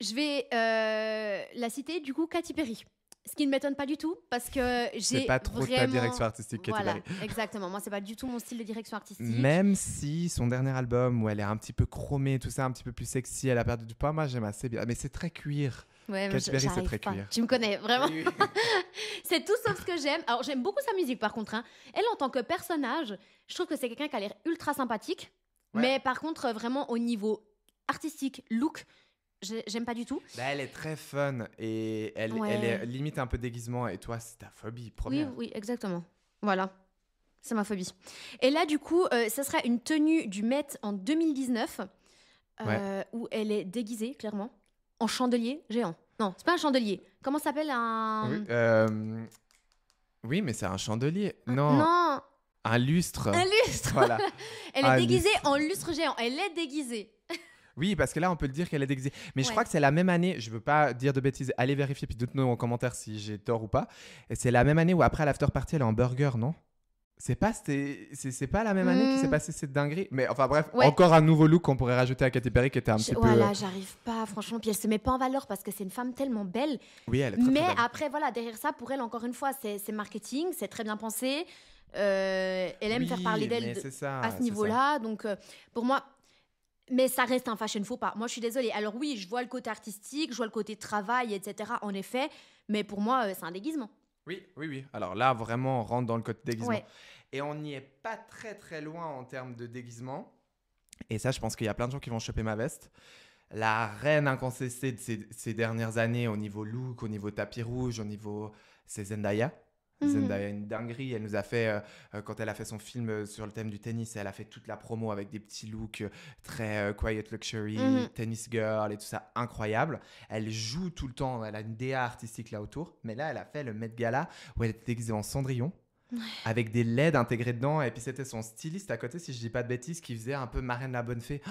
Je vais la citer, du coup, Katy Perry. Ce qui ne m'étonne pas du tout, parce que j'ai C'est pas trop ta direction artistique, Katy Voilà, Perry. exactement. Moi, c'est pas du tout mon style de direction artistique. Même si son dernier album, où elle est un petit peu chromée, tout ça, un petit peu plus sexy, elle a perdu du poids, moi j'aime assez bien. Mais c'est très cuir. Ouais, Katy Perry, c'est j'arrive très pas. cuir. Tu me connais, vraiment. Oui, oui. C'est tout sauf ce que j'aime. Alors, j'aime beaucoup sa musique, par contre. Hein. Elle, en tant que personnage, je trouve que c'est quelqu'un qui a l'air ultra sympathique. Ouais. Mais par contre, vraiment, au niveau artistique, look, j'aime pas du tout. Bah, elle est très fun et elle est limite un peu déguisement. Et toi, c'est ta phobie première. Oui, exactement. Voilà. C'est ma phobie. Et là, du coup, ce serait une tenue du Met en 2019 où elle est déguisée, clairement, en chandelier géant. Non, c'est pas un chandelier. Comment ça s'appelle Oui, mais c'est un chandelier. Non, Non, un lustre. un lustre. Voilà. Elle est Un déguisée lustre. en lustre géant. Elle est déguisée. Oui, parce que là, on peut le dire qu'elle est déguisée. Mais je Ouais. crois que c'est la même année, je veux pas dire de bêtises, allez vérifier, puis dites-nous en commentaire si j'ai tort ou pas. Et c'est la même année où après l'after party, elle est en burger, non? C'est pas la même année qui s'est passé cette dinguerie. Mais enfin bref, Ouais. encore un nouveau look qu'on pourrait rajouter à Katy Perry qui était un petit peu... Voilà, j'arrive pas, franchement. Puis elle se met pas en valeur parce que c'est une femme tellement belle. Oui, elle est très, Mais très belle. après, voilà, derrière ça, pour elle, encore une fois, c'est marketing, c'est très bien pensé. Elle aime faire parler mais d'elle c'est ça, à ce c'est niveau-là. Donc, pour moi, mais ça reste un fashion faux pas. Moi, je suis désolée. Alors oui, je vois le côté artistique, je vois le côté travail, etc. En effet, mais pour moi, c'est un déguisement. Oui. Alors là, vraiment, on rentre dans le côté déguisement. Ouais. Et on n'y est pas très très loin en termes de déguisement. Et ça, je pense qu'il y a plein de gens qui vont choper ma veste. La reine incontestée de ces dernières années au niveau look, au niveau tapis rouge, au niveau... C'est Zendaya. Zendaya, une dinguerie. Elle nous a fait, quand elle a fait son film sur le thème du tennis, elle a fait toute la promo avec des petits looks très quiet luxury, tennis girl et tout ça, incroyable. Elle joue tout le temps, elle a une DA artistique là autour. Mais là, elle a fait le Met Gala où elle était déguisée en Cendrillon. Avec des LED intégrés dedans, et puis c'était son styliste à côté, si je dis pas de bêtises, qui faisait un peu Marraine la Bonne Fée. Oh,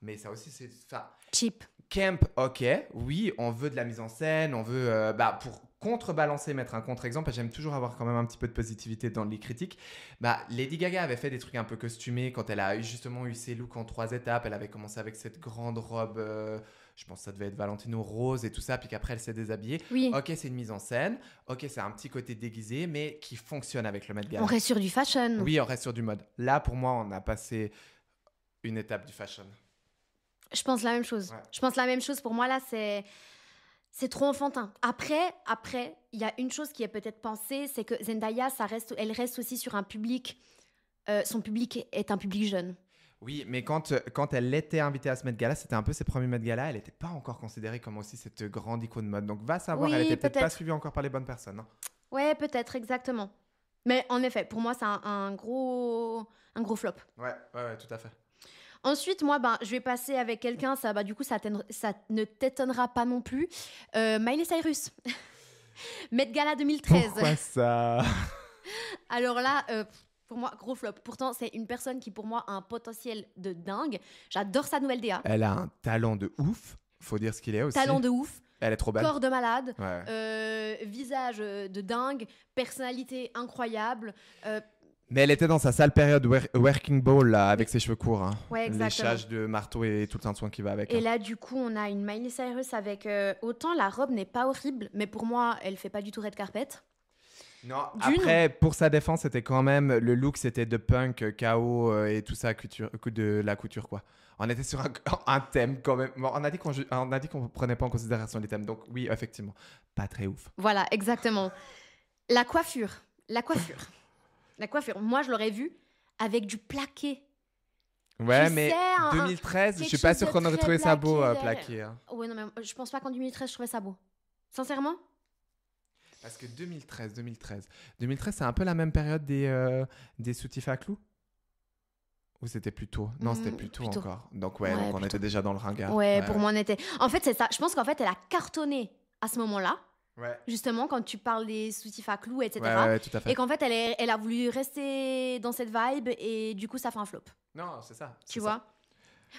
mais ça aussi, c'est... Enfin, Cheap. camp, ok, oui, on veut de la mise en scène, on veut... pour contrebalancer, mettre un contre-exemple, j'aime toujours avoir quand même un petit peu de positivité dans les critiques. Lady Gaga avait fait des trucs un peu costumés quand elle a justement eu ses looks en 3 étapes. Elle avait commencé avec cette grande robe... je pense que ça devait être Valentino rose et tout ça, puis qu'après elle s'est déshabillée. Oui. Ok, c'est une mise en scène. Ok, c'est un petit côté déguisé, mais qui fonctionne avec le Met Gala. On reste sur du fashion. Oui, on reste sur du mode. Là, pour moi, on a passé une étape du fashion. Je pense la même chose. Ouais. Je pense la même chose. Pour moi, là, c'est trop enfantin. Après, il y a une chose qui est peut-être pensée, c'est que Zendaya, elle reste aussi sur un public. Son public est un public jeune. Oui, mais quand elle était invitée à ce Met Gala, c'était un peu ses premiers Met Gala, elle n'était pas encore considérée comme aussi cette grande icône mode. Donc va savoir, Oui, elle était peut-être pas peut-être. suivie encore par les bonnes personnes. Hein. Ouais, peut-être, exactement. Mais en effet, pour moi, c'est un gros flop. Ouais, tout à fait. Ensuite, moi, je vais passer avec quelqu'un, du coup, ça ne t'étonnera pas non plus. Miley Cyrus. Met Gala 2013. Pourquoi ça? Alors là, pour moi, gros flop. Pourtant, c'est une personne qui, pour moi, a un potentiel de dingue. J'adore sa nouvelle DA. Elle a un talent de ouf, faut dire ce qu'il est aussi. Talent de ouf. Elle est trop belle. Corps de malade. Ouais. Visage de dingue. Personnalité incroyable. Mais elle était dans sa sale période working ball là, avec ses cheveux courts. Hein. Ouais, exactement. Léchage de marteau et tout un soin qui va avec. Et là, du coup, on a une Miley Cyrus avec... autant la robe n'est pas horrible, mais pour moi, elle fait pas du tout red carpet. Non, après, pour sa défense, c'était quand même... Le look, c'était de punk, chaos et tout ça, de la couture, quoi. On était sur un thème quand même. Bon, on a dit qu'on prenait pas en considération les thèmes. Donc oui, effectivement, pas très ouf. Voilà, exactement. La coiffure. Moi, je l'aurais vue avec du plaqué. Ouais, Tu mais sais, 2013, je quelque suis pas chose sûre de qu'on aurait très trouvé ça beau, plaqué plaqué. Hein. Ouais, non, mais je pense pas qu'en 2013, je trouvais ça beau. Sincèrement. Parce que 2013, c'est un peu la même période des soutifs à clous? Ou c'était plus tôt? Non, c'était plus tôt encore. Donc ouais, donc on était déjà dans le ringard. Ouais, pour moi, on était... En fait, c'est ça. Je pense qu'en fait, elle a cartonné à ce moment-là. Ouais. Justement, quand tu parles des soutifs à clous, etc. Ouais, tout à fait. Et qu'en fait, elle a voulu rester dans cette vibe et du coup, ça fait un flop. Non, c'est ça. Tu vois?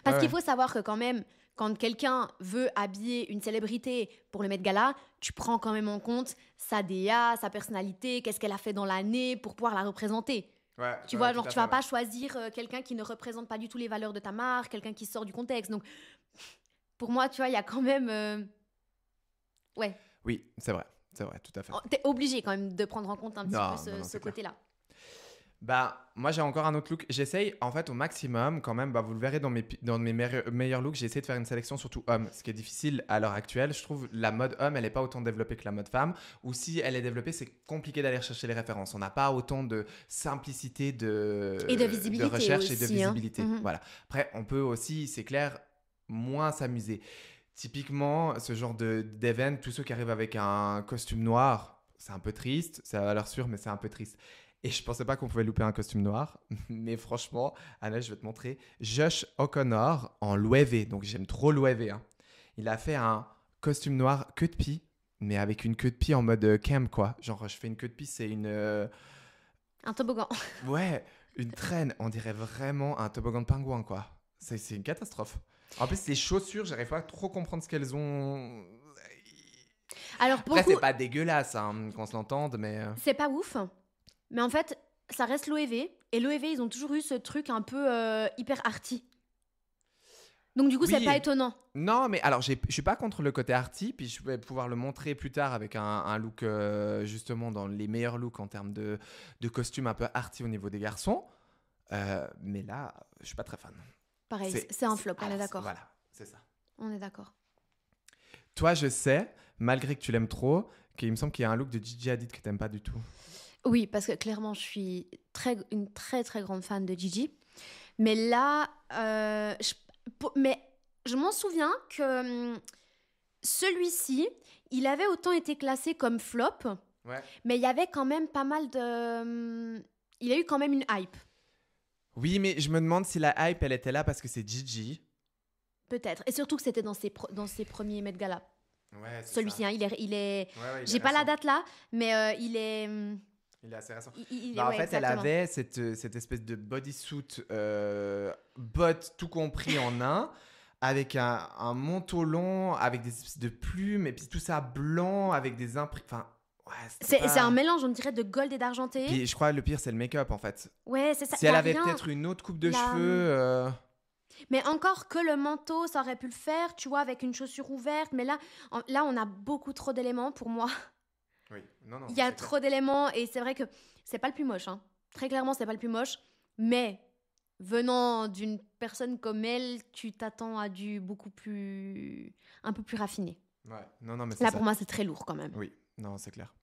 Parce qu'il faut savoir que quand même, quand quelqu'un veut habiller une célébrité pour le Met Gala, tu prends quand même en compte sa DA, sa personnalité, qu'est-ce qu'elle a fait dans l'année pour pouvoir la représenter. Ouais, tu vois, genre, tu vas pas choisir quelqu'un qui ne représente pas du tout les valeurs de ta marque, quelqu'un qui sort du contexte. Donc, pour moi, tu vois, il y a quand même... Ouais. Oui, c'est vrai, tout à fait. T'es obligé quand même de prendre en compte un petit peu Non, ce c'est clair. côté-là. Bah, moi j'ai encore un autre look. J'essaye en fait au maximum quand même, bah, vous le verrez dans mes meilleurs looks, j'ai essayé de faire une sélection surtout homme, ce qui est difficile à l'heure actuelle. Je trouve la mode homme, elle n'est pas autant développée que la mode femme, ou si elle est développée, c'est compliqué d'aller chercher les références. On n'a pas autant de simplicité Et de visibilité de recherche aussi, et de hein. visibilité. Voilà. Après, on peut aussi, c'est clair, moins s'amuser. Typiquement, ce genre d'event, tous ceux qui arrivent avec un costume noir, c'est un peu triste, c'est à valeur sûre, mais c'est un peu triste. Et je pensais pas qu'on pouvait louper un costume noir, mais franchement, Anna, je vais te montrer. Josh O'Connor en Loewe, donc j'aime trop Loewe. Hein. Il a fait un costume noir queue de pie, mais avec une queue de pie en mode camp, quoi. Genre, je fais une queue de pie, c'est une... Un toboggan. Ouais, une traîne. On dirait vraiment un toboggan de pingouin, quoi. C'est une catastrophe. En plus, les chaussures, j'arrive pas à trop comprendre ce qu'elles ont. Alors, pour Après, le coup, c'est pas dégueulasse, hein, qu'on se l'entende, mais... c'est pas ouf. Mais en fait, ça reste l'OEV. Et l'OEV, ils ont toujours eu ce truc un peu hyper arty. Donc du coup, c'est Oui. pas étonnant. Non, mais alors, je suis pas contre le côté arty, puis je vais pouvoir le montrer plus tard avec un look, justement, dans les meilleurs looks en termes de costume un peu arty au niveau des garçons. Mais là, je suis pas très fan. Pareil, c'est un flop, on est d'accord. Voilà, c'est ça. On est d'accord. Toi, je sais, malgré que tu l'aimes trop, qu'il me semble qu'il y a un look de Gigi Hadid que t'aimes pas du tout. Oui, parce que clairement, je suis une très très grande fan de Gigi. Mais là, mais je m'en souviens que celui-ci, il avait autant été classé comme flop, Ouais. mais il y avait quand même pas mal de... il a eu quand même une hype. Oui, mais je me demande si la hype, elle était là parce que c'est Gigi. Peut-être. Et surtout que c'était dans ses premiers Met Gala. Ouais, c'est Celui-ci, ça. hein, il est... Ouais, J'ai pas la date là, mais il est... Il est assez récent. il En ouais, fait, exactement. elle avait cette espèce de bodysuit, bottes tout compris en un, avec un manteau long, avec des espèces de plumes, et puis tout ça blanc, avec des imprimés. Enfin, ouais, C'est un mélange, on dirait, de gold et d'argenté. Puis je crois le pire, c'est le make-up en fait. Ouais, c'est ça. Si elle avait peut-être une autre coupe de cheveux. Mais encore que le manteau, ça aurait pu le faire, tu vois, avec une chaussure ouverte. Mais là, on a beaucoup trop d'éléments pour moi. Oui, non. Il y a trop d'éléments et c'est vrai que c'est pas le plus moche. Hein. Très clairement, c'est pas le plus moche. Mais venant d'une personne comme elle, tu t'attends à du un peu plus raffiné. Ouais, non, mais c'est là, ça. pour moi, c'est très lourd quand même. Oui, non, c'est clair.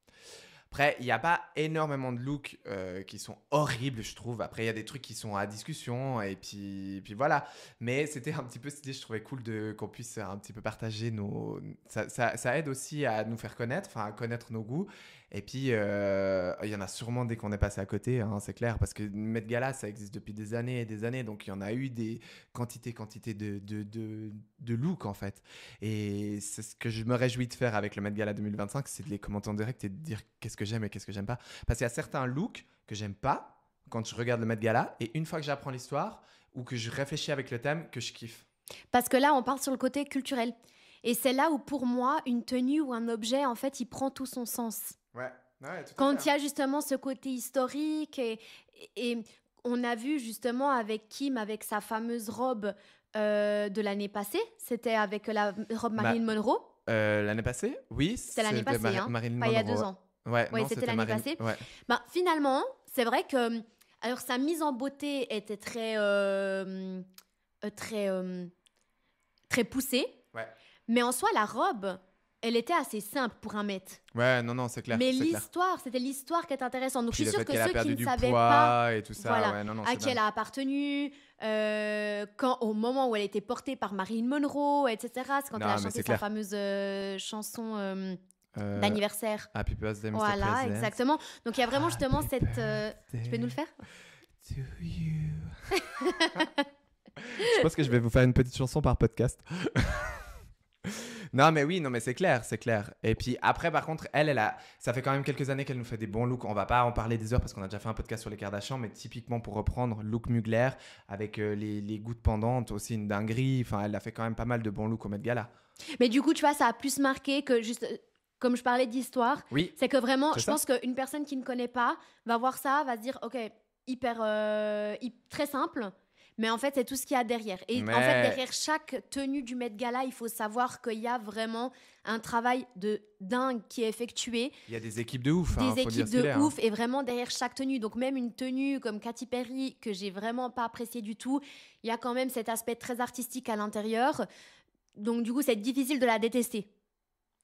Après, il n'y a pas énormément de looks qui sont horribles, je trouve. Après, il y a des trucs qui sont à discussion, et puis voilà. Mais c'était un petit peu cette idée, je trouvais cool qu'on puisse un petit peu partager nos... Ça aide aussi à nous faire connaître, enfin à connaître nos goûts. Et puis, il y en a sûrement dès qu'on est passé à côté, hein, c'est clair. Parce que Met Gala, ça existe depuis des années et des années. Donc, il y en a eu des quantités de looks, en fait. Et c'est ce que je me réjouis de faire avec le Met Gala 2025, c'est de les commenter en direct et de dire qu'est-ce que j'aime et qu'est-ce que j'aime pas. Parce qu'il y a certains looks que j'aime pas quand je regarde le Met Gala. Et une fois que j'apprends l'histoire ou que je réfléchis avec le thème, que je kiffe. Parce que là, on parle sur le côté culturel. Et c'est là où, pour moi, une tenue ou un objet, en fait, il prend tout son sens. Ouais, tout à fait. Quand il y a justement ce côté historique et on a vu justement avec Kim, avec sa fameuse robe de l'année passée, c'était avec la robe Marilyn Monroe. L'année passée? Oui, c'était l'année passée, Marilyn pas Monroe. il y a 2 ans. Ouais, non, c'était l'année passée. Ouais. Ben, finalement, c'est vrai que alors sa mise en beauté était très poussée, ouais. mais en soi la robe, elle était assez simple pour un mètre. Ouais, non, c'est clair. Mais c'est l'histoire, c'était l'histoire qui est intéressante. Donc Puis je suis sûre que qu'elle a ceux perdu qui du ne savaient poids pas et tout ça, voilà, ouais, non, à qui elle a appartenu, au moment où elle était portée par Marilyn Monroe, etc. C'est quand elle a chanté sa fameuse chanson d'anniversaire. Happy Birthday, Mr. Voilà, President. exactement. Donc il y a vraiment justement cette... Tu peux nous le faire? To you. Je pense que je vais vous faire une petite chanson par podcast. Non mais c'est clair. Et puis après, par contre, ça fait quand même quelques années qu'elle nous fait des bons looks. On va pas en parler des heures parce qu'on a déjà fait un podcast sur les Kardashians, mais typiquement pour reprendre look Mugler avec les gouttes pendantes, aussi une dinguerie. Enfin, elle a fait quand même pas mal de bons looks au Met Gala. Mais du coup, tu vois, ça a plus marqué que juste... Comme je parlais d'histoire, oui, c'est que vraiment, je pense qu'une personne qui ne connaît pas va voir ça, va se dire, ok, très simple, Mais en fait, c'est tout ce qu'il y a derrière. Et en fait, derrière chaque tenue du Met Gala, il faut savoir qu'il y a vraiment un travail de dingue qui est effectué. Il y a des équipes de ouf. Des équipes de ouf. Et vraiment, derrière chaque tenue, donc même une tenue comme Katy Perry, que j'ai vraiment pas appréciée du tout, il y a quand même cet aspect très artistique à l'intérieur. Donc du coup, c'est difficile de la détester.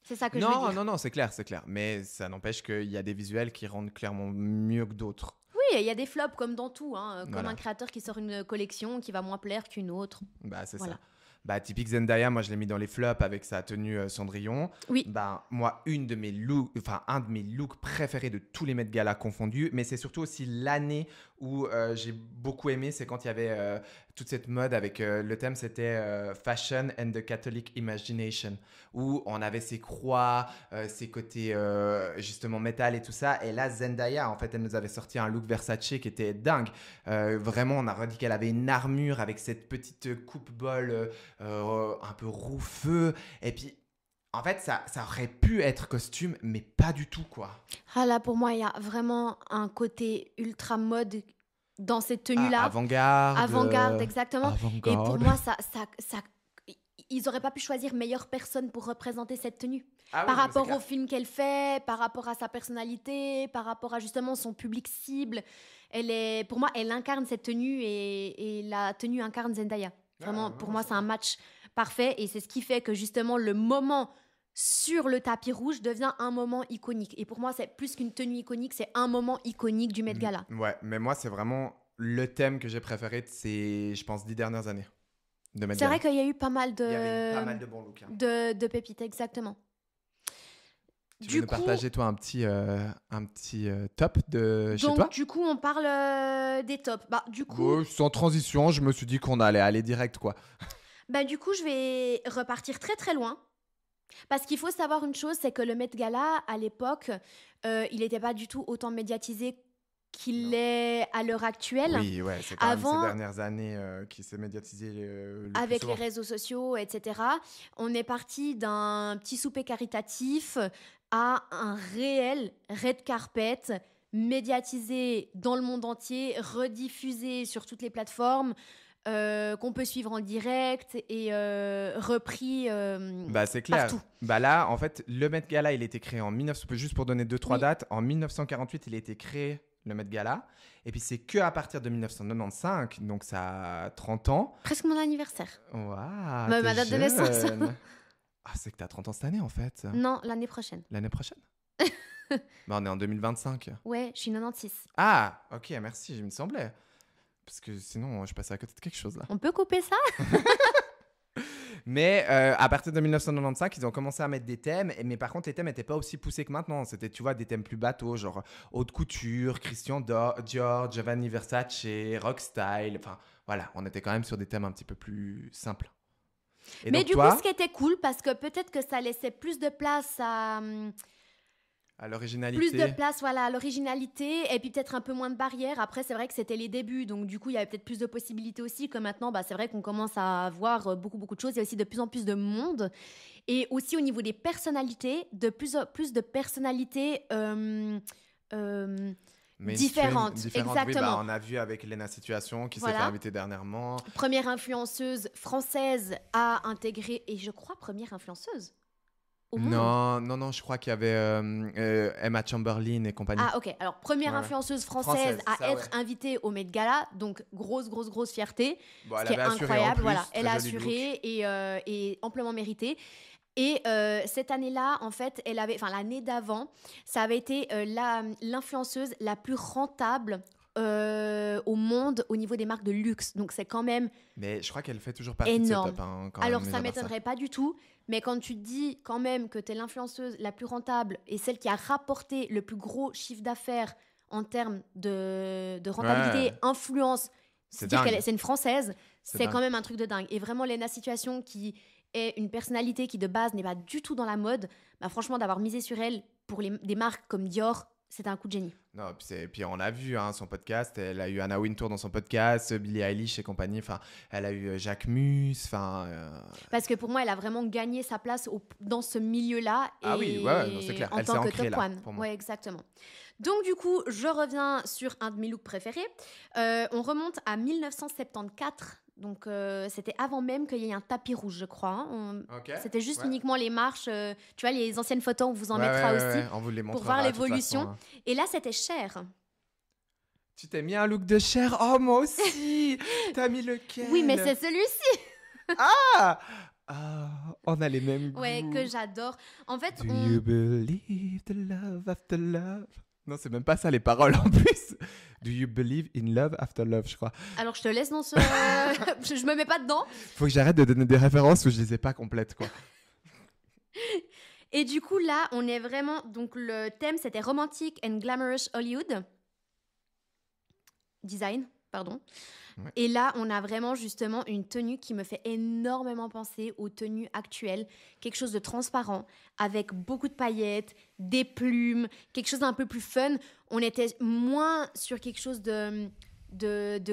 C'est ça que je veux dire. Non, c'est clair. Mais ça n'empêche qu'il y a des visuels qui rendent clairement mieux que d'autres. Oui, il y a des flops comme dans tout, comme un créateur qui sort une collection qui va moins plaire qu'une autre. Bah, c'est ça. Bah, typique Zendaya, moi je l'ai mis dans les flops avec sa tenue Cendrillon. Oui. Bah, moi, un de mes looks préférés de tous les Met Gala confondus, mais c'est surtout aussi l'année où j'ai beaucoup aimé, c'est quand il y avait toute cette mode avec le thème, c'était Fashion and the Catholic Imagination, où on avait ses croix, ses côtés justement métal et tout ça. Et là, Zendaya, en fait, elle nous avait sorti un look Versace qui était dingue. Vraiment, on a redit qu'elle avait une armure avec cette petite coupe-bol un peu roux-feu. Et puis, en fait, ça aurait pu être costume, mais pas du tout, quoi. Ah là, pour moi, il y a vraiment un côté ultra mode dans cette tenue-là. Avant-garde, exactement. Avant-garde. Et pour moi, ils n'auraient pas pu choisir meilleure personne pour représenter cette tenue. Par rapport au film qu'elle fait, par rapport à sa personnalité, par rapport à justement son public cible. Pour moi, elle incarne cette tenue et la tenue incarne Zendaya. Vraiment, pour moi, c'est un match parfait et c'est ce qui fait que justement le moment sur le tapis rouge devient un moment iconique. Et pour moi, c'est plus qu'une tenue iconique, c'est un moment iconique du Met Gala. Ouais, mais moi, c'est vraiment le thème que j'ai préféré de ces, je pense, 10 dernières années de Met Gala. C'est vrai qu'il y a eu pas mal de... Il y avait pas mal de bons looks. De pépites, exactement. Tu veux nous partager, toi, un petit top de chez toi? Donc, du coup, on parle des tops. Bah, du coup... Sans transition, je me suis dit qu'on allait aller direct, quoi. Bah, du coup, je vais repartir très, très loin. Parce qu'il faut savoir une chose, c'est que le Met Gala, à l'époque, il n'était pas du tout autant médiatisé qu'il est à l'heure actuelle. Oui, ouais, c'est quand même ces dernières années qui s'est médiatisé le avec plus souvent. Les réseaux sociaux, etc. On est parti d'un petit souper caritatif à un réel red carpet médiatisé dans le monde entier, rediffusé sur toutes les plateformes, qu'on peut suivre en direct et repris c'est clair. partout. Bah là, en fait, le Met Gala, il a été créé en 1900, juste pour donner 2-3 dates, en 1948, il a été créé, le Met Gala. Et puis, c'est qu'à partir de 1995, donc ça a 30 ans. Presque mon anniversaire. Waouh, ma date de naissance. Ah, c'est que t'as 30 ans cette année, en fait. Non, l'année prochaine. L'année prochaine? On est en 2025. Ouais, je suis 96. Ah, ok, merci, il me semblait. Parce que sinon, je passais à côté de quelque chose, là. On peut couper ça? Mais à partir de 1995, ils ont commencé à mettre des thèmes. Mais par contre, les thèmes n'étaient pas aussi poussés que maintenant. C'était, tu vois, des thèmes plus bateaux, genre haute couture, Christian Dior, Giovanni Versace, rock style. Enfin, voilà, on était quand même sur des thèmes un petit peu plus simples. Et mais donc, du toi, coup, ce qui était cool, parce que peut-être que ça laissait plus de place à l'originalité. Plus de place, voilà, à l'originalité, et puis peut-être un peu moins de barrières. Après, c'est vrai que c'était les débuts, donc du coup, il y avait peut-être plus de possibilités aussi. Comme maintenant, c'est vrai qu'on commence à voir beaucoup de choses. Il y a aussi de plus en plus de monde. Et aussi au niveau des personnalités, de plus en plus de personnalités différentes. Exactement. Oui, on a vu avec Lena Situation qui s'est fait inviter dernièrement. Première influenceuse française à intégrer, et je crois première influenceuse. Non, je crois qu'il y avait Emma Chamberlain et compagnie. Ah, ok. Alors, première influenceuse française à être invitée au Met Gala, donc grosse fierté. Bon, ce qui est incroyable. Voilà, elle a assuré et amplement mérité. Et cette année-là, en fait, l'année d'avant, ça avait été l'influenceuse la plus rentable au monde au niveau des marques de luxe. Donc, c'est quand même mais je crois qu'elle fait toujours partie énorme. de ce top. Hein, alors, ça ne m'étonnerait pas du tout. Mais quand tu te dis quand même que tu es l'influenceuse la plus rentable et celle qui a rapporté le plus gros chiffre d'affaires en termes de rentabilité, influence, c'est une Française, c'est quand même un truc de dingue. Et vraiment, Lena Situation, qui est une personnalité qui de base n'est pas du tout dans la mode, franchement, d'avoir misé sur elle pour des marques comme Dior, c'était un coup de génie. Non, puis on a vu son podcast. Elle a eu Anna Wintour dans son podcast, Billie Eilish et compagnie. Enfin, elle a eu Jacques Mus. Parce que pour moi, elle a vraiment gagné sa place dans ce milieu-là. Ah oui, ouais, non, c'est clair. En Elle s'est tant que ancrée top là, one. pour moi. Ouais, exactement. Donc du coup, je reviens sur un de mes looks préférés. On remonte à 1974. Donc c'était avant même qu'il y ait un tapis rouge, je crois. Ok, C'était juste ouais. uniquement les marches. Tu vois, les anciennes photos, on vous en Ouais, mettra ouais, aussi. ouais, on vous les Pour montrera voir de toute l'évolution. façon, hein. Et là, c'était cher. Tu t'es mis un look de chair? Oh, moi aussi. T'as mis lequel? Oui, mais c'est celui-ci. Ah, on a les mêmes goûts. Ouais, que j'adore. En fait, Do you believe the love after love? Non, c'est même pas ça les paroles en plus. Do you believe in love after love, je crois. Alors, je te laisse dans ce... je me mets pas dedans. Faut que j'arrête de donner des références où je les ai pas complètes, quoi. Et du coup, là, on est vraiment... Donc, le thème, c'était Romantic and Glamorous Hollywood. Design, pardon. Ouais. Et là, on a vraiment justement une tenue qui me fait énormément penser aux tenues actuelles. Quelque chose de transparent, avec beaucoup de paillettes, des plumes, quelque chose d'un peu plus fun. On était moins sur quelque chose de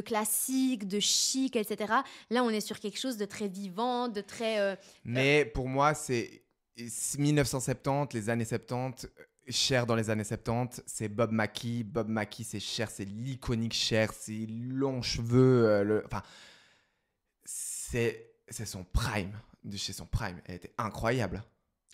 classique, de chic, etc. Là, on est sur quelque chose de très vivant, de très... Mais pour moi, c'est 1970, les années 70, Cher dans les années 70, c'est Bob Mackie. Bob Mackie, c'est Cher, c'est l'iconique Cher, ses longs cheveux. Enfin, c'est son prime, de chez son prime. Elle était incroyable.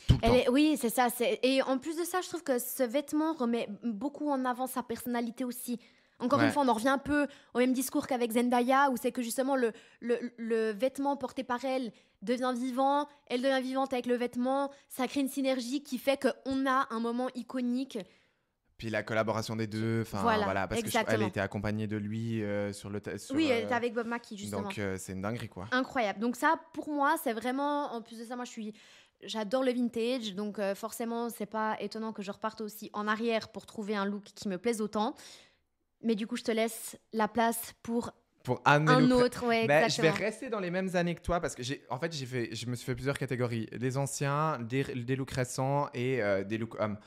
Tout le temps. Oui, c'est ça. Et en plus de ça, je trouve que ce vêtement remet beaucoup en avant sa personnalité aussi. Encore une fois, on en revient un peu au même discours qu'avec Zendaya, où c'est que justement le vêtement porté par elle devient vivant, elle devient vivante avec le vêtement, ça crée une synergie qui fait qu'on a un moment iconique. Puis la collaboration des deux, voilà, parce qu'elle était accompagnée de lui sur le... Oui, elle était avec Bob Mackie, justement. Donc c'est une dinguerie, quoi. Incroyable. Donc ça, pour moi, c'est vraiment... En plus de ça, moi, j'adore le vintage, donc forcément, c'est pas étonnant que je reparte aussi en arrière pour trouver un look qui me plaise autant. Mais du coup, je te laisse la place pour un autre. Ouais, mais exactement. je vais rester dans les mêmes années que toi parce que je me suis fait plusieurs catégories. Des anciens, des looks récents et des looks hommes.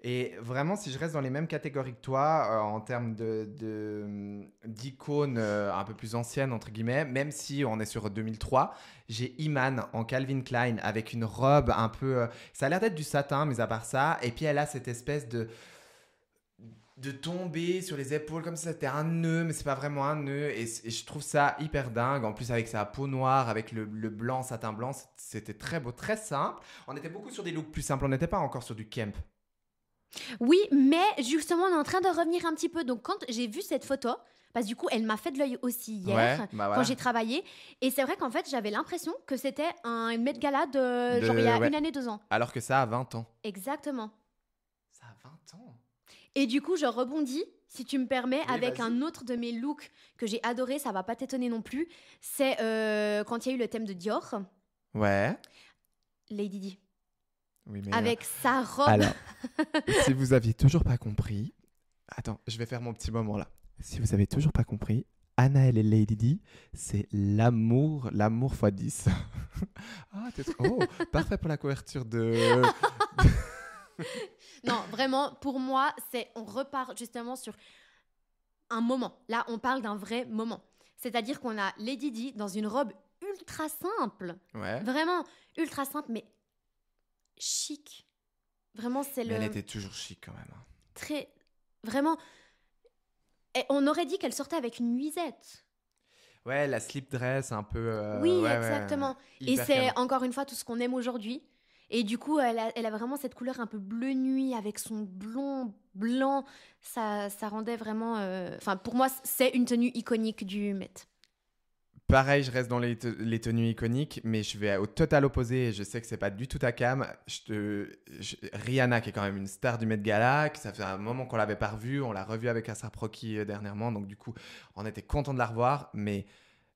Et vraiment, si je reste dans les mêmes catégories que toi, en termes d'icônes un peu plus anciennes, entre guillemets, même si on est sur 2003, j'ai Iman en Calvin Klein avec une robe un peu... ça a l'air d'être du satin, mais à part ça. Et puis, elle a cette espèce de tomber sur les épaules comme si c'était un nœud, mais c'est pas vraiment un nœud. Et je trouve ça hyper dingue. En plus, avec sa peau noire, avec le blanc, satin blanc, c'était très beau, très simple. On était beaucoup sur des looks plus simples. On n'était pas encore sur du camp. Oui, mais justement, on est en train de revenir un petit peu. Donc, quand j'ai vu cette photo, parce que du coup, elle m'a fait de l'œil aussi hier, quand j'ai travaillé. Et c'est vrai qu'en fait, j'avais l'impression que c'était un Met Gala genre il y a 1 année, 2 ans. Alors que ça a 20 ans. Exactement. Ça a 20 ans. Et du coup, je rebondis, si tu me permets, avec un autre de mes looks que j'ai adoré, ça va pas t'étonner non plus. C'est quand il y a eu le thème de Dior. Ouais. Lady Di. Oui, mais avec sa robe. Alors, si vous aviez toujours pas compris... Attends, je vais faire mon petit moment là. Si vous avez toujours pas compris, Anaël et Lady Di, c'est l'amour x 10. Parfait pour la couverture de... Non, vraiment, pour moi, on repart justement sur un moment. Là, on parle d'un vrai moment. C'est-à-dire qu'on a Lady Di dans une robe ultra simple. Ouais. Vraiment ultra simple, mais chic. Vraiment, Mais elle était toujours chic quand même. Très... Vraiment... Et on aurait dit qu'elle sortait avec une nuisette. Ouais, la slip dress un peu... oui, exactement. Ouais. Et c'est encore une fois tout ce qu'on aime aujourd'hui. Et du coup, elle a vraiment cette couleur un peu bleu nuit avec son blond blanc. Ça rendait vraiment... Enfin, pour moi, c'est une tenue iconique du Met. Pareil, je reste dans les tenues iconiques, mais je vais au total opposé. Je sais que c'est pas du tout ta cam. Rihanna, qui est quand même une star du Met Gala, que ça fait un moment qu'on l'avait pas revue. On l'a revue avec A$AP Rocky dernièrement, donc du coup, on était content de la revoir. Mais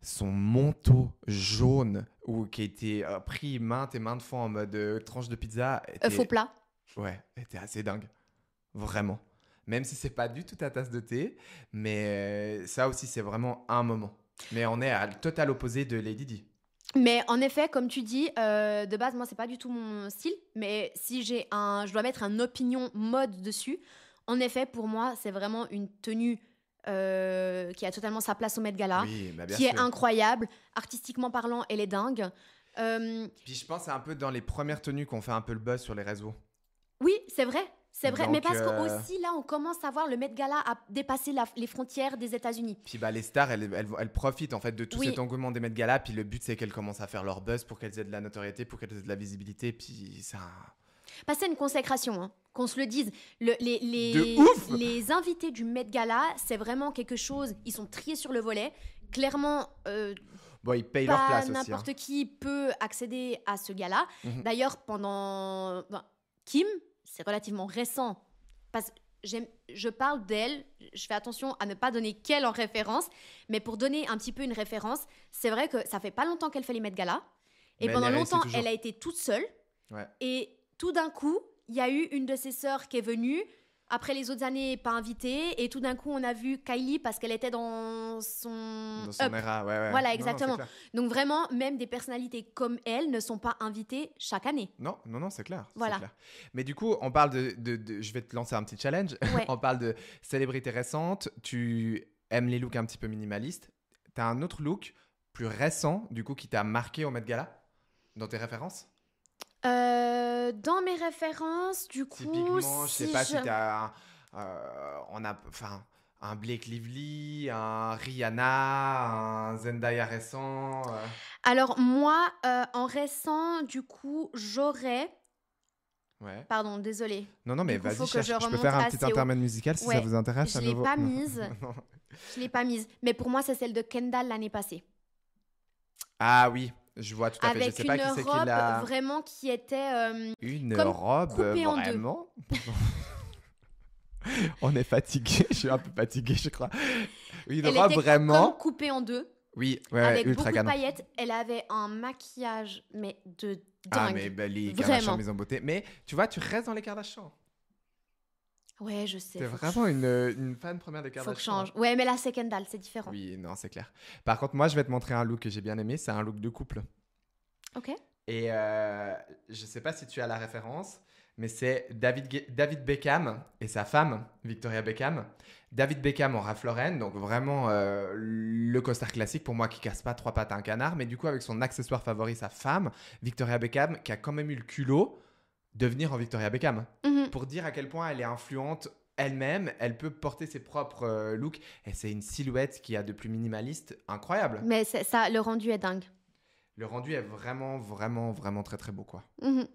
son manteau jaune, qui a été pris maintes et maintes fois en mode tranche de pizza, faux plat. Ouais, était assez dingue, vraiment. Même si c'est pas du tout ta tasse de thé, mais ça aussi, c'est vraiment un moment. Mais on est à le total opposé de Lady Di. Mais en effet, comme tu dis, de base, moi, c'est pas du tout mon style. Mais si je dois mettre une opinion mode dessus, En effet, pour moi, c'est vraiment une tenue qui a totalement sa place au Met Gala, Oui, bah bien qui est sûr. incroyable. Artistiquement parlant, elle est dingue. Puis je pense que c'est un peu dans les premières tenues qu'on fait un peu le buzz sur les réseaux. Oui, c'est vrai. C'est vrai, mais Donc, parce qu'aussi, là, on commence à voir le Met Gala à dépasser les frontières des États-Unis. puis bah, les stars, elles profitent en fait de tout Oui. cet engouement des Met Gala. Puis le but, c'est qu'elles commencent à faire leur buzz pour qu'elles aient de la notoriété, pour qu'elles aient de la visibilité. Puis ça. Bah, c'est une consécration, hein, qu'on se le dise. Les De ouf. les invités du Met Gala, c'est vraiment quelque chose. Ils sont triés sur le volet. Clairement, Bon, ils payent leur pas place aussi. n'importe qui peut accéder à ce gala. Mhm. D'ailleurs, Kim, c'est relativement récent. Parce que je parle d'elle, je fais attention à ne pas donner qu'elle en référence, mais pour donner un petit peu une référence, c'est vrai que ça fait pas longtemps qu'elle fait les Met Gala. Et Mais pendant elle réussit longtemps, toujours. elle a été toute seule. Ouais. Et tout d'un coup, il y a eu une de ses sœurs qui est venue. Après les autres années, pas invitée. Et tout d'un coup, on a vu Kylie parce qu'elle était dans son Dans son up. era, ouais. Voilà, Non, exactement. c'est clair. Donc vraiment, même des personnalités comme elle ne sont pas invitées chaque année. Non, c'est clair. Voilà. C'est clair. Mais du coup, on parle je vais te lancer un petit challenge. Ouais. On parle de célébrités récentes. Tu aimes les looks un petit peu minimalistes. T'as un autre look plus récent, du coup, qui t'a marqué au Met Gala dans tes références? Dans mes références, du coup, Typiquement, je sais pas si t'as un Blake Lively, un Rihanna, un Zendaya récent. Alors moi, en récent, du coup, j'aurais... Ouais. Pardon, désolée. Non, mais Du coup, vas-y, faut que cherche. je Je peux remonte faire un petit assez haut. intermède musical si Ouais, ça vous intéresse. je à l'ai nouveau. pas Non. mise. Non. Je l'ai pas mise. Mais pour moi, c'est celle de Kendall l'année passée. Ah oui, je vois tout à fait. Je Avec sais pas une qui c'est qui robe l'a. vraiment qui était... Une comme robe coupée en deux. vraiment. On est fatigué. Je suis un peu fatigué, je crois. Une elle robe était vraiment. comme coupée en deux, Oui, ouais, avec ultra beaucoup canon. de paillettes. Elle avait un maquillage, mais de Ah, dingue. mais bah, les Vraiment. Kardashian Maison Beauté. Mais tu vois, tu restes dans les Kardashians. Ouais, je sais. T'es faut que vraiment une fan première des Faut que je Kardashians. change. Ouais, mais là, c'est Kendall, c'est différent. Oui, non, c'est clair. Par contre, moi, je vais te montrer un look que j'ai bien aimé. C'est un look de couple. Ok. Et je sais pas si tu as la référence, mais c'est David Beckham et sa femme, Victoria Beckham. David Beckham en Ralph Lauren, donc vraiment le costard classique pour moi qui casse pas trois pattes à un canard, mais du coup avec son accessoire favori, sa femme, Victoria Beckham, qui a quand même eu le culot de venir en Victoria Beckham. Mhm. Pour dire à quel point elle est influente elle-même, elle peut porter ses propres looks, et c'est une silhouette qui a de plus minimaliste, incroyable. Mais ça, le rendu est dingue. Le rendu est vraiment, vraiment, vraiment très très beau quoi. Mhm.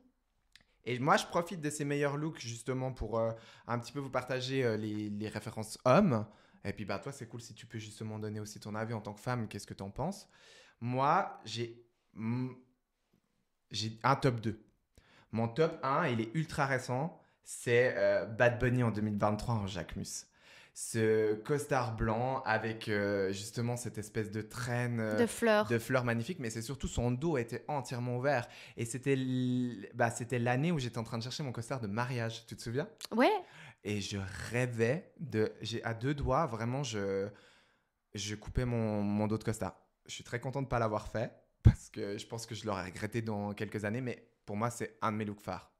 Et moi, je profite de ces meilleurs looks justement pour un petit peu vous partager les références hommes. Et puis, bah, toi, c'est cool si tu peux justement donner aussi ton avis en tant que femme. Qu'est-ce que tu en penses? Moi, j'ai un top 2. Mon top 1, il est ultra récent. C'est Bad Bunny en 2023 en Jacquemus. Ce costard blanc avec justement cette espèce de traîne De fleurs. de fleurs magnifiques, mais c'est surtout son dos était entièrement ouvert. Et c'était c'était l'année où j'étais en train de chercher mon costard de mariage, tu te souviens? Ouais. Et je rêvais j'ai à deux doigts, vraiment, je coupais mon dos de costard. Je suis très content de ne pas l'avoir fait, parce que je pense que je l'aurais regretté dans quelques années, mais pour moi, c'est un de mes looks phares.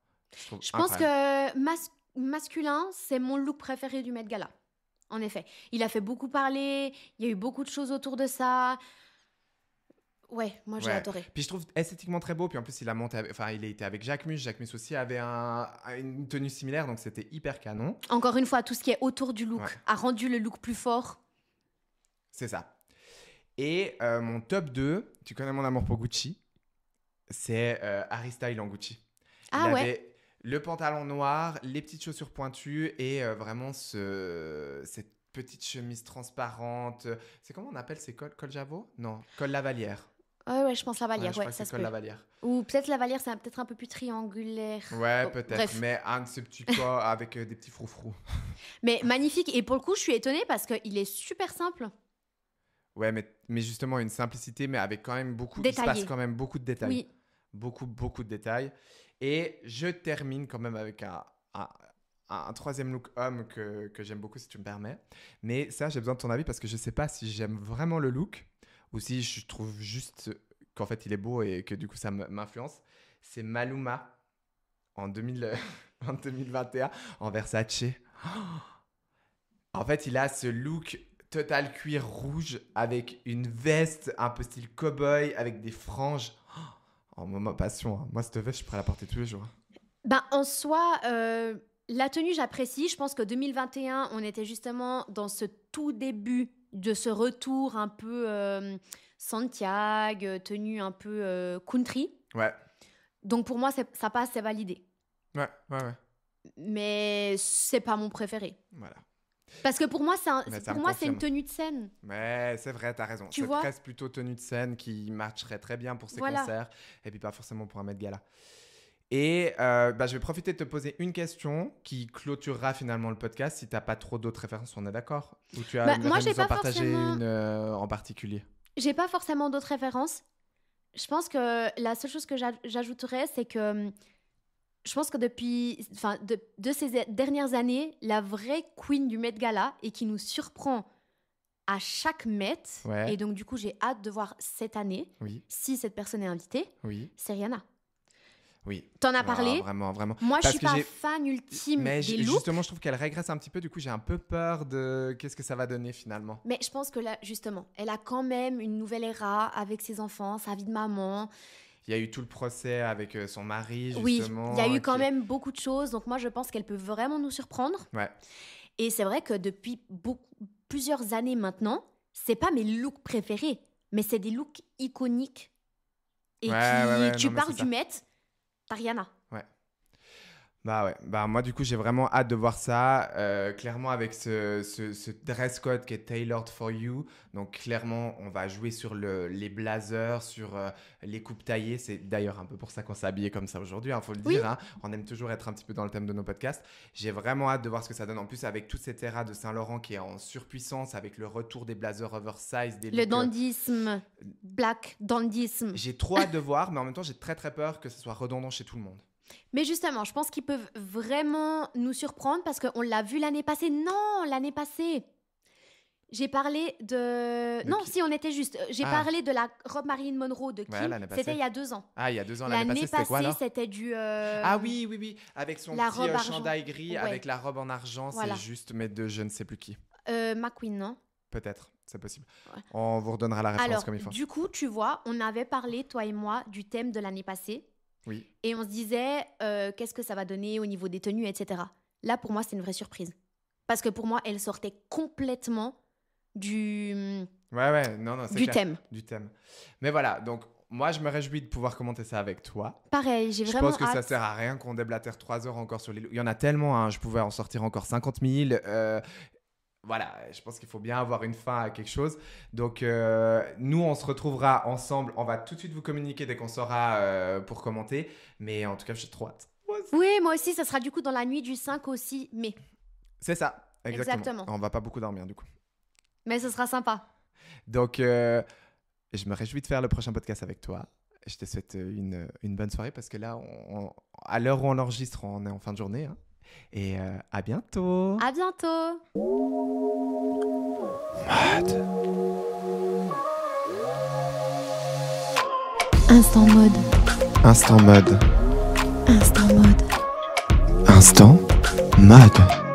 Je pense que masculin, c'est mon look préféré du Met Gala. En effet. Il a fait beaucoup parler, il y a eu beaucoup de choses autour de ça. Ouais, moi j'ai Ouais. adoré. Puis je trouve esthétiquement très beau. Puis en plus, il a été avec Jacquemus. Jacquemus aussi avait une tenue similaire, donc c'était hyper canon. Encore une fois, tout ce qui est autour du look Ouais. a rendu le look plus fort. C'est ça. Et mon top 2, tu connais mon amour pour Gucci, c'est Harry Styles en Gucci. Ah Il ouais. avait le pantalon noir, les petites chaussures pointues et vraiment cette petite chemise transparente. C'est comment on appelle ces cols? Col Jabot? Non, col Lavalière. Ouais, je pense Ouais, Lavalière, je ouais, crois que ça c'est se col peut. Lavalière. Ou peut-être Lavalière, c'est peut-être un peu plus triangulaire. Ouais, Bon, peut-être. bref. Mais un de ces petits corps avec des petits froufrous. Mais magnifique. Et pour le coup, je suis étonnée parce qu'il est super simple. Ouais, mais justement, une simplicité, mais avec quand même beaucoup... Il se Détaillé. passe quand même beaucoup de détails. Oui. Beaucoup, beaucoup de détails. Et je termine quand même avec un troisième look homme que j'aime beaucoup, si tu me permets. Mais ça, j'ai besoin de ton avis parce que je ne sais pas si j'aime vraiment le look ou si je trouve juste qu'en fait, il est beau et que du coup, ça m'influence. C'est Maluma en 2021 en Versace. En fait, il a ce look total cuir rouge avec une veste un peu style cow-boy avec des franges. Oh, ma passion. Hein. Moi, cette veste, je pourrais la porter tous les jours. Ben, en soi, la tenue, j'apprécie. Je pense que 2021, on était justement dans ce tout début de ce retour un peu Santiago, tenue un peu country. Ouais. Donc pour moi, ça passe, c'est validé. Ouais. Mais c'est pas mon préféré. Voilà. Parce que pour moi, c'est une confirme. tenue de scène. Mais c'est vrai, t'as raison. Tu c'est vois presque plutôt tenue de scène qui matcherait très bien pour ces Voilà. concerts et puis pas forcément pour un Met Gala. Et je vais profiter de te poser une question qui clôturera finalement le podcast si t'as pas trop d'autres références, on est d'accord? Ou tu as moi, j'ai nous en pas partager forcément... une en particulier? J'ai pas forcément d'autres références. Je pense que la seule chose que j'ajouterais, c'est que je pense que depuis, de ces dernières années, la vraie queen du Met Gala et qui nous surprend à chaque Met, Ouais. et donc du coup j'ai hâte de voir cette année, Oui. si cette personne est invitée, Oui. c'est Rihanna. Oui. T'en as parlé. Vraiment. Moi, je Parce suis que pas fan ultime Mais des looks. justement, je trouve qu'elle régresse un petit peu. Du coup, j'ai un peu peur de qu'est-ce que ça va donner finalement. Mais je pense que là, justement, elle a quand même une nouvelle era avec ses enfants, sa vie de maman. Il y a eu tout le procès avec son mari, Oui, justement. il y a eu quand même beaucoup de choses. Donc moi, je pense qu'elle peut vraiment nous surprendre. Ouais. Et c'est vrai que depuis plusieurs années maintenant, c'est pas mes looks préférés, mais c'est des looks iconiques. Et Ouais, tu non, mais parles c'est du ça. Met, t'as Rihanna. Moi du coup j'ai vraiment hâte de voir ça, clairement avec ce dress code qui est tailored for you, donc clairement on va jouer sur les blazers, sur les coupes taillées, c'est d'ailleurs un peu pour ça qu'on s'est habillé comme ça aujourd'hui, faut le dire, hein. On aime toujours être un petit peu dans le thème de nos podcasts, j'ai vraiment hâte de voir ce que ça donne, en plus avec toute cette era de Saint-Laurent qui est en surpuissance, avec le retour des blazers oversize, des Le looks, dandisme, black dandisme. j'ai trop hâte de voir, mais en même temps j'ai très très peur que ce soit redondant chez tout le monde. Mais justement, je pense qu'ils peuvent vraiment nous surprendre parce qu'on l'a vu l'année passée. Non, l'année passée. J'ai parlé de... non, qui? si, on était juste. J'ai parlé de la robe Marilyn Monroe de Kim. Ouais, l'année passée. C'était il y a 2 ans. Ah, il y a 2 ans, l'année passée, c'était quoi alors? C'était du... Ah oui, avec son la petit robe argent. chandail gris, Ouais. avec la robe en argent, Voilà. c'est juste, mais de je ne sais plus qui. McQueen, non? Peut-être, c'est possible. Ouais. On vous redonnera la référence Alors, comme il faut. du coup, tu vois, on avait parlé, toi et moi, du thème de l'année passée. Oui. Et on se disait, qu'est-ce que ça va donner au niveau des tenues, etc. Là, pour moi, c'est une vraie surprise. Parce que pour moi, elle sortait complètement du Non, c'est du clair. thème. Du thème. Mais voilà, donc moi, je me réjouis de pouvoir commenter ça avec toi. Pareil, j'ai Je vraiment pense que ça hâte. sert à rien qu'on déblatère 3 heures encore sur les looks. Il y en a tellement, hein, je pouvais en sortir encore 50 000. Voilà, je pense qu'il faut bien avoir une fin à quelque chose. Donc, nous, on se retrouvera ensemble. On va tout de suite vous communiquer dès qu'on saura pour commenter. Mais en tout cas, j'ai trop hâte. Oui, moi aussi, ça sera du coup dans la nuit du 5 aussi, mais C'est ça, exactement. Exactement. On va pas beaucoup dormir, du coup. ce sera sympa. Donc, je me réjouis de faire le prochain podcast avec toi. Je te souhaite une bonne soirée parce que là, à l'heure où on enregistre, on est en fin de journée. Hein. Et à bientôt. À bientôt. Mode. Instant mode. Instant mode. Instant mode. Instant mode.